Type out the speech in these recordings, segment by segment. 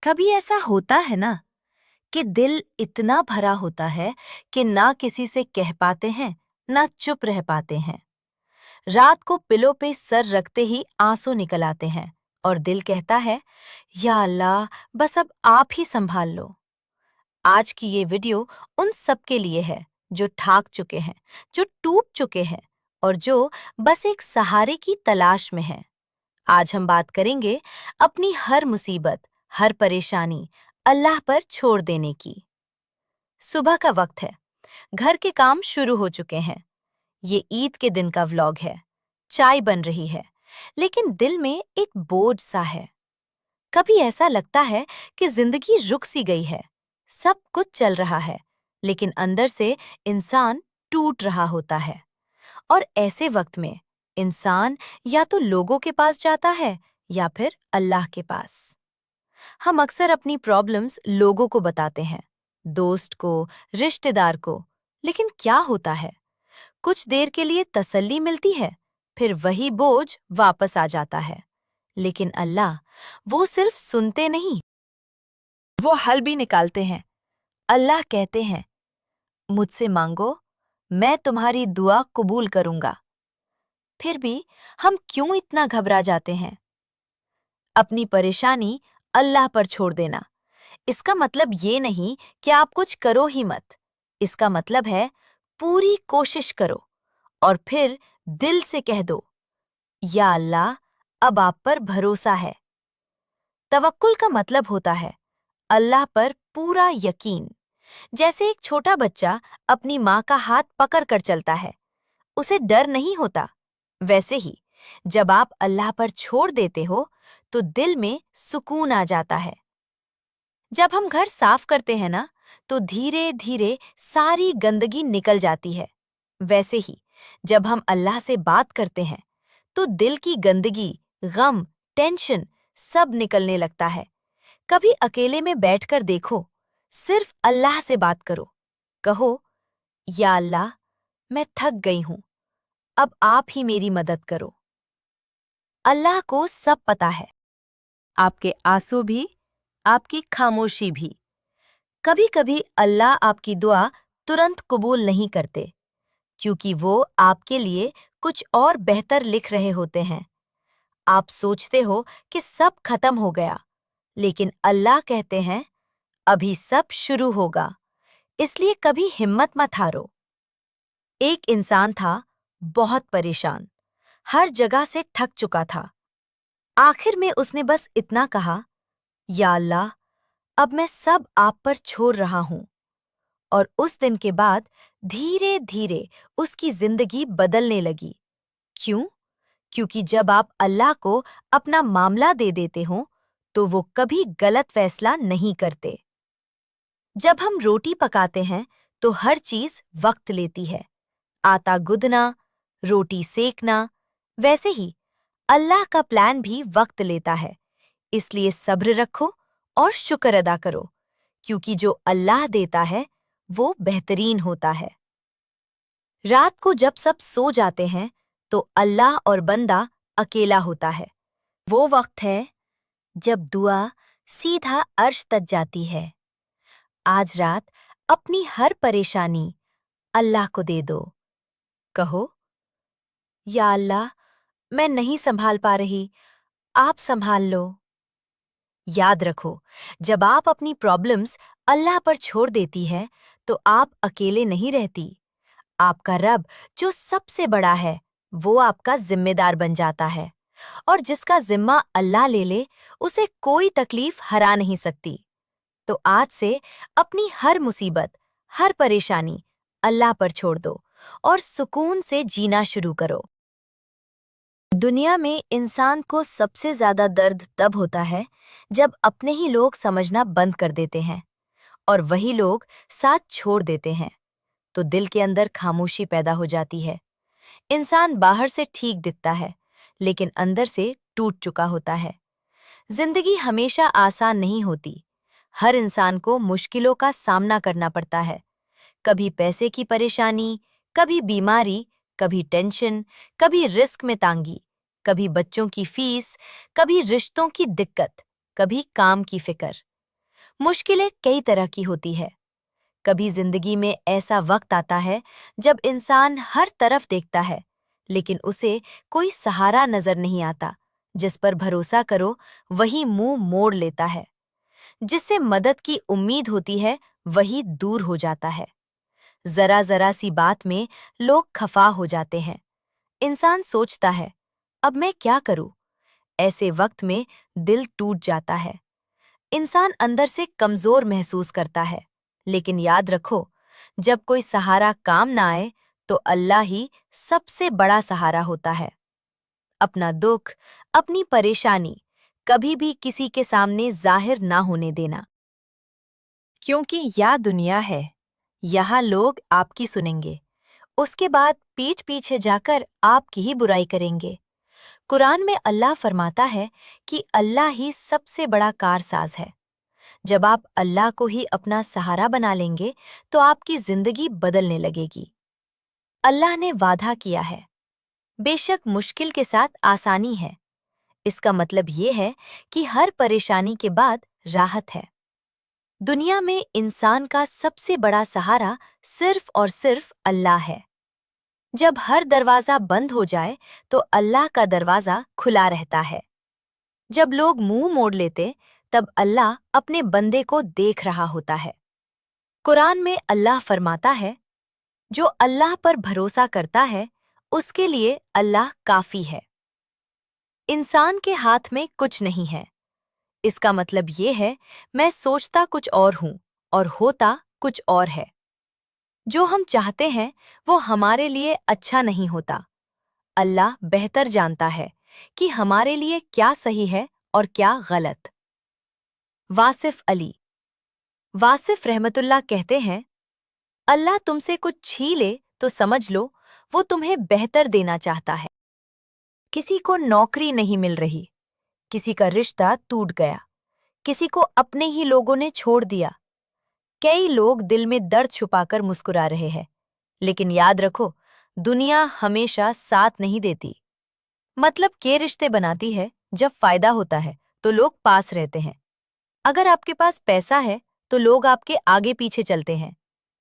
कभी ऐसा होता है ना कि दिल इतना भरा होता है कि ना किसी से कह पाते हैं ना चुप रह पाते हैं। रात को पिलो पे सर रखते ही आंसू निकल आते हैं और दिल कहता है, या अल्लाह, बस अब आप ही संभाल लो। आज की ये वीडियो उन सब के लिए है जो ठाक चुके हैं, जो टूट चुके हैं और जो बस एक सहारे की तलाश में हैं। आज हम बात करेंगे अपनी हर मुसीबत, हर परेशानी अल्लाह पर छोड़ देने की। सुबह का वक्त है, घर के काम शुरू हो चुके हैं। ये ईद के दिन का व्लॉग है। चाय बन रही है, लेकिन दिल में एक बोझ सा है। कभी ऐसा लगता है कि जिंदगी रुक सी गई है। सब कुछ चल रहा है, लेकिन अंदर से इंसान टूट रहा होता है। और ऐसे वक्त में इंसान या तो लोगों के पास जाता है या फिर अल्लाह के पास। हम अक्सर अपनी प्रॉब्लम्स लोगों को बताते हैं, दोस्त को, रिश्तेदार को, लेकिन क्या होता है? कुछ देर के लिए तसल्ली मिलती है, फिर वही बोझ वापस आ जाता है। लेकिन अल्लाह, वो सिर्फ सुनते नहीं, वो हल भी निकालते हैं। अल्लाह कहते हैं, मुझसे मांगो, मैं तुम्हारी दुआ कबूल करूंगा। फिर भी हम क्यों इतना घबरा जाते हैं? अपनी परेशानी अल्लाह पर छोड़ देना, इसका मतलब ये नहीं कि आप कुछ करो ही मत। इसका मतलब है पूरी कोशिश करो और फिर दिल से कह दो, या अल्लाह, अब आप पर भरोसा है। तवक्कुल का मतलब होता है अल्लाह पर पूरा यकीन। जैसे एक छोटा बच्चा अपनी माँ का हाथ पकड़ कर चलता है, उसे डर नहीं होता। वैसे ही जब आप अल्लाह पर छोड़ देते हो तो दिल में सुकून आ जाता है। जब हम घर साफ करते हैं ना, तो धीरे धीरे सारी गंदगी निकल जाती है। वैसे ही जब हम अल्लाह से बात करते हैं तो दिल की गंदगी, गम, टेंशन सब निकलने लगता है। कभी अकेले में बैठकर देखो, सिर्फ अल्लाह से बात करो। कहो, या अल्लाह, मैं थक गई हूँ, अब आप ही मेरी मदद करो। अल्लाह को सब पता है, आपके आंसू भी, आपकी खामोशी भी। कभी कभी अल्लाह आपकी दुआ तुरंत कबूल नहीं करते, क्योंकि वो आपके लिए कुछ और बेहतर लिख रहे होते हैं। आप सोचते हो कि सब खत्म हो गया, लेकिन अल्लाह कहते हैं, अभी सब शुरू होगा, इसलिए कभी हिम्मत मत हारो। एक इंसान था, बहुत परेशान, हर जगह से थक चुका था। आखिर में उसने बस इतना कहा, या अल्लाह, अब मैं सब आप पर छोड़ रहा हूँ। और उस दिन के बाद धीरे धीरे उसकी जिंदगी बदलने लगी। क्यों? क्योंकि जब आप अल्लाह को अपना मामला दे देते हो, तो वो कभी गलत फैसला नहीं करते। जब हम रोटी पकाते हैं तो हर चीज वक्त लेती है, आटा गूंदना, रोटी सेकना। वैसे ही अल्लाह का प्लान भी वक्त लेता है, इसलिए सब्र रखो और शुक्र अदा करो, क्योंकि जो अल्लाह देता है वो बेहतरीन होता है। रात को जब सब सो जाते हैं तो अल्लाह और बंदा अकेला होता है। वो वक्त है जब दुआ सीधा अर्श तक जाती है। आज रात अपनी हर परेशानी अल्लाह को दे दो। कहो, या अल्लाह, मैं नहीं संभाल पा रही, आप संभाल लो। याद रखो, जब आप अपनी प्रॉब्लम्स अल्लाह पर छोड़ देती है तो आप अकेले नहीं रहती। आपका रब जो सबसे बड़ा है, वो आपका जिम्मेदार बन जाता है। और जिसका जिम्मा अल्लाह ले ले, उसे कोई तकलीफ हरा नहीं सकती। तो आज से अपनी हर मुसीबत, हर परेशानी अल्लाह पर छोड़ दो और सुकून से जीना शुरू करो। दुनिया में इंसान को सबसे ज्यादा दर्द तब होता है जब अपने ही लोग समझना बंद कर देते हैं और वही लोग साथ छोड़ देते हैं, तो दिल के अंदर खामोशी पैदा हो जाती है। इंसान बाहर से ठीक दिखता है, लेकिन अंदर से टूट चुका होता है। जिंदगी हमेशा आसान नहीं होती। हर इंसान को मुश्किलों का सामना करना पड़ता है। कभी पैसे की परेशानी, कभी बीमारी, कभी टेंशन, कभी रिस्क में तांगी, कभी बच्चों की फीस, कभी रिश्तों की दिक्कत, कभी काम की फिक्र। मुश्किलें कई तरह की होती है। कभी जिंदगी में ऐसा वक्त आता है जब इंसान हर तरफ देखता है, लेकिन उसे कोई सहारा नजर नहीं आता। जिस पर भरोसा करो वही मुंह मोड़ लेता है। जिससे मदद की उम्मीद होती है वही दूर हो जाता है। जरा जरा सी बात में लोग खफा हो जाते हैं। इंसान सोचता है, अब मैं क्या करूं? ऐसे वक्त में दिल टूट जाता है। इंसान अंदर से कमजोर महसूस करता है। लेकिन याद रखो, जब कोई सहारा काम ना आए तो अल्लाह ही सबसे बड़ा सहारा होता है। अपना दुख, अपनी परेशानी कभी भी किसी के सामने जाहिर ना होने देना, क्योंकि यह दुनिया है, यहाँ लोग आपकी सुनेंगे, उसके बाद पीठ पीछे जाकर आपकी ही बुराई करेंगे। कुरान में अल्लाह फरमाता है कि अल्लाह ही सबसे बड़ा कारसाज है। जब आप अल्लाह को ही अपना सहारा बना लेंगे तो आपकी जिंदगी बदलने लगेगी। अल्लाह ने वादा किया है, बेशक मुश्किल के साथ आसानी है। इसका मतलब ये है कि हर परेशानी के बाद राहत है। दुनिया में इंसान का सबसे बड़ा सहारा सिर्फ और सिर्फ अल्लाह है। जब हर दरवाजा बंद हो जाए तो अल्लाह का दरवाजा खुला रहता है। जब लोग मुंह मोड़ लेते तब अल्लाह अपने बंदे को देख रहा होता है। कुरान में अल्लाह फरमाता है, जो अल्लाह पर भरोसा करता है उसके लिए अल्लाह काफी है। इंसान के हाथ में कुछ नहीं है। इसका मतलब ये है, मैं सोचता कुछ और हूँ और होता कुछ और है। जो हम चाहते हैं वो हमारे लिए अच्छा नहीं होता। अल्लाह बेहतर जानता है कि हमारे लिए क्या सही है और क्या गलत। वासिफ अली वासिफ रहमतुल्लाह कहते हैं, अल्लाह तुमसे कुछ छीले तो समझ लो वो तुम्हें बेहतर देना चाहता है। किसी को नौकरी नहीं मिल रही, किसी का रिश्ता टूट गया, किसी को अपने ही लोगों ने छोड़ दिया। कई लोग दिल में दर्द छुपाकर मुस्कुरा रहे हैं, लेकिन याद रखो, दुनिया हमेशा साथ नहीं देती। मतलब के रिश्ते बनाती है जब फायदा होता है तो लोग पास रहते हैं। अगर आपके पास पैसा है तो लोग आपके आगे पीछे चलते हैं,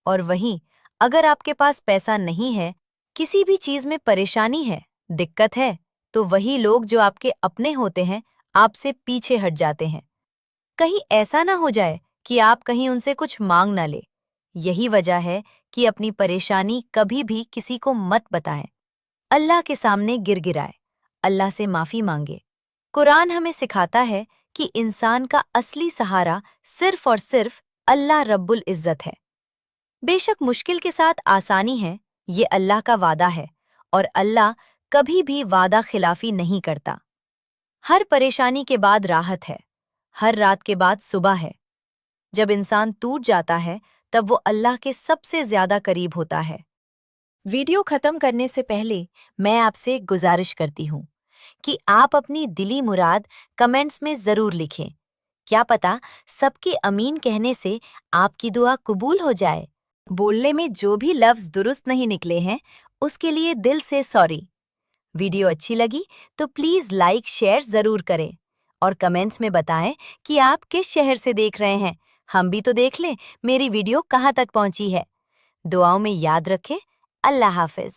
और वहीं अगर आपके पास पैसा नहीं है, किसी भी चीज में परेशानी है, दिक्कत है, तो वही लोग जो आपके अपने होते हैं आपसे पीछे हट जाते हैं। कहीं ऐसा ना हो जाए कि आप कहीं उनसे कुछ मांग ना ले। यही वजह है कि अपनी परेशानी कभी भी किसी को मत बताएं। अल्लाह के सामने गिड़गिड़ाए, अल्लाह से माफी मांगे। कुरान हमें सिखाता है कि इंसान का असली सहारा सिर्फ और सिर्फ अल्लाह रब्बुल इज्जत है। बेशक मुश्किल के साथ आसानी है, ये अल्लाह का वादा है, और अल्लाह कभी भी वादा खिलाफी नहीं करता। हर परेशानी के बाद राहत है, हर रात के बाद सुबह है। जब इंसान टूट जाता है तब वो अल्लाह के सबसे ज्यादा करीब होता है। वीडियो खत्म करने से पहले मैं आपसे एक गुजारिश करती हूँ कि आप अपनी दिली मुराद कमेंट्स में जरूर लिखें। क्या पता सबके अमीन कहने से आपकी दुआ कबूल हो जाए। बोलने में जो भी लफ्ज दुरुस्त नहीं निकले हैं उसके लिए दिल से सॉरी। वीडियो अच्छी लगी तो प्लीज लाइक शेयर जरूर करें और कमेंट्स में बताएं कि आप किस शहर से देख रहे हैं। हम भी तो देख लें मेरी वीडियो कहाँ तक पहुंची है। दुआओं में याद रखें। अल्लाह हाफिज।